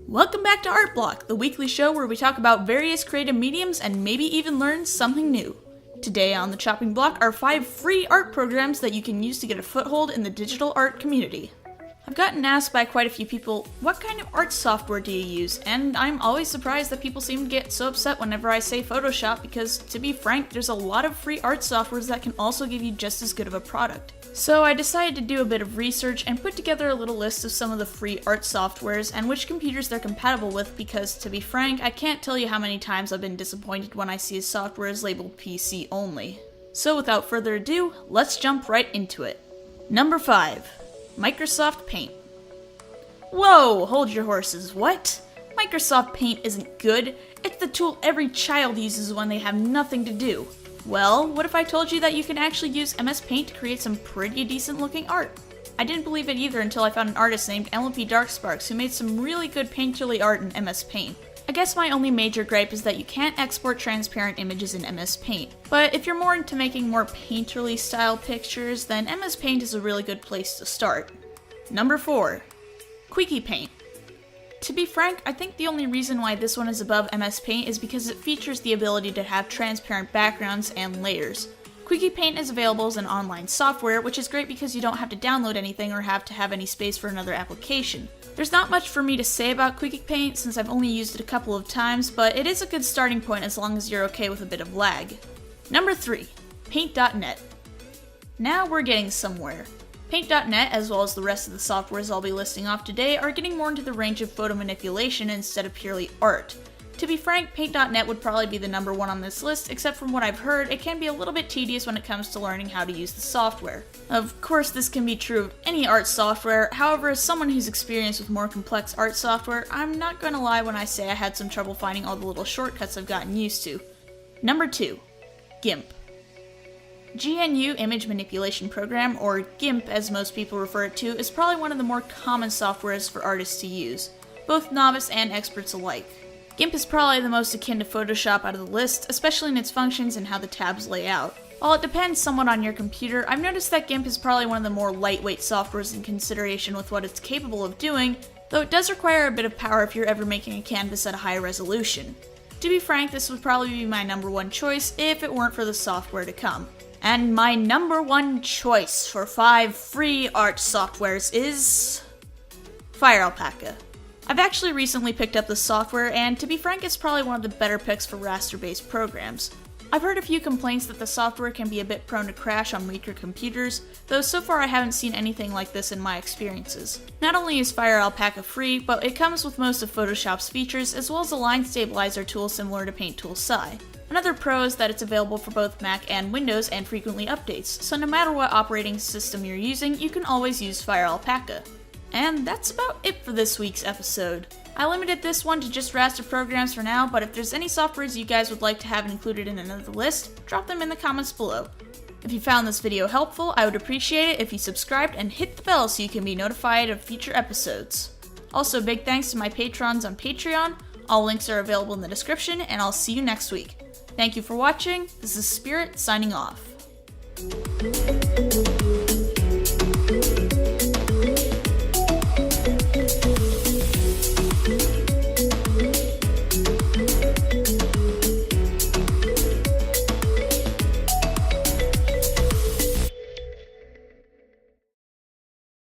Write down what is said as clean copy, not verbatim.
Welcome back to Art Block, the weekly show where we talk about various creative mediums and maybe even learn something new. Today on the chopping block are 5 free art programs that you can use to get a foothold in the digital art community. I've gotten asked by quite a few people, what kind of art software do you use? And I'm always surprised that people seem to get so upset whenever I say Photoshop because, to be frank, there's a lot of free art softwares that can also give you just as good of a product. So I decided to do a bit of research and put together a little list of some of the free art softwares and which computers they're compatible with because, to be frank, I can't tell you how many times I've been disappointed when I see a software is labeled PC only. So without further ado, let's jump right into it. Number 5. Microsoft Paint. Whoa, hold your horses, what? Microsoft Paint isn't good. It's the tool every child uses when they have nothing to do. Well, what if I told you that you can actually use MS Paint to create some pretty decent looking art? I didn't believe it either until I found an artist named LMP Darksparks who made some really good painterly art in MS Paint. I guess my only major gripe is that you can't export transparent images in MS Paint, but if you're more into making more painterly style pictures, then MS Paint is a really good place to start. Number 4. Quickie Paint. To be frank, I think the only reason why this one is above MS Paint is because it features the ability to have transparent backgrounds and layers. Quickie Paint is available as an online software, which is great because you don't have to download anything or have to have any space for another application. There's not much for me to say about Quickie Paint since I've only used it a couple of times, but it is a good starting point as long as you're okay with a bit of lag. Number 3. Paint.net. Now we're getting somewhere. Paint.net, as well as the rest of the softwares I'll be listing off today, are getting more into the range of photo manipulation instead of purely art. To be frank, Paint.net would probably be the number 1 on this list, except from what I've heard, it can be a little bit tedious when it comes to learning how to use the software. Of course, this can be true of any art software, however, as someone who's experienced with more complex art software, I'm not gonna lie when I say I had some trouble finding all the little shortcuts I've gotten used to. Number 2. GIMP. GNU Image Manipulation Program, or GIMP as most people refer it to, is probably one of the more common softwares for artists to use, both novice and experts alike. GIMP is probably the most akin to Photoshop out of the list, especially in its functions and how the tabs lay out. While it depends somewhat on your computer, I've noticed that GIMP is probably one of the more lightweight softwares in consideration with what it's capable of doing, though it does require a bit of power if you're ever making a canvas at a high resolution. To be frank, this would probably be my number 1 choice if it weren't for the software to come. And my number 1 choice for 5 free art softwares is FireAlpaca. I've actually recently picked up this software, and to be frank, it's probably one of the better picks for raster-based programs. I've heard a few complaints that the software can be a bit prone to crash on weaker computers, though so far I haven't seen anything like this in my experiences. Not only is FireAlpaca free, but it comes with most of Photoshop's features, as well as a line stabilizer tool similar to Paint Tool Sci. Another pro is that it's available for both Mac and Windows and frequently updates, so no matter what operating system you're using, you can always use FireAlpaca. And that's about it for this week's episode. I limited this one to just raster programs for now, but if there's any softwares you guys would like to have included in another list, drop them in the comments below. If you found this video helpful, I would appreciate it if you subscribed and hit the bell so you can be notified of future episodes. Also, big thanks to my patrons on Patreon. All links are available in the description, and I'll see you next week. Thank you for watching. This is Spirit signing off.